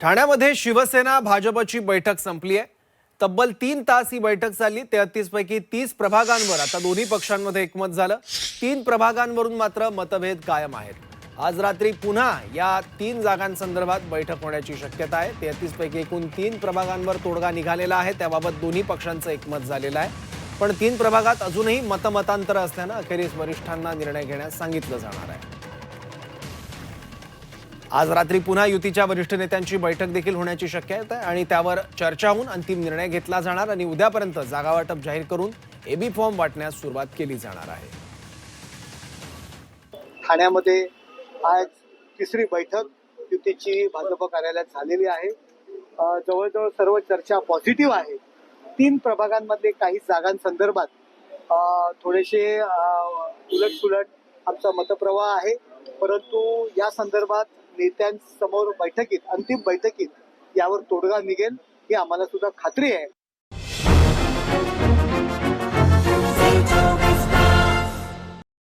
ठाण्यामध्ये शिवसेना भाजपची बैठक संपली आहे। तब्बल 3 तास ही बैठक चालली। 33 पैकी 30 प्रभागांवर आता दोन्ही पक्षांमध्ये एकमत झालं। 3 प्रभागांवरून मात्र मतभेद कायम आहेत। आज रात्री पुन्हा या 3 जागांसंदर्भात बैठक होण्याची शक्यता आहे। 33 पैकी एकूण 3 प्रभागांवर तोडगा निघालेला आहे। त्याबाबत दोन्ही पक्षांचं एकमत झालेलं आहे। पण 3 प्रभागात अजूनही मतमतांतर असल्यानं अखेरीस वरिष्ठांना निर्णय घेण्यास सांगितलं जाणार आहे। आज रात्री पुन्हा युतीच्या वरिष्ठ नेत्यांची बैठक देखील होण्याची शक्यता आहे आणि त्यावर चर्चा होऊन अंतिम निर्णय घेतला जाणार आणि उद्यापर्यंत जागा वाटप जाहीर करून एबी फॉर्म वाटण्यास सुरुवात केली जाणार आहे। ठाण्यामध्ये आज तिसरी बैठक युतीची भाजप कार्यालयात झालेली आहे। जवळजवळ सर्व चर्चा पॉझिटिव्ह आहे। 3 प्रभागांमध्ये काही जागांसंदर्भात थोडेसे उलटसुलट आमचा मतप्रवाह आहे, परंतु या संदर्भात नेत्यांसमोर बैठकीत अंतिम बैठकीत यावर तोडगा निघेल ही आम्हाला सुद्धा खात्री आहे।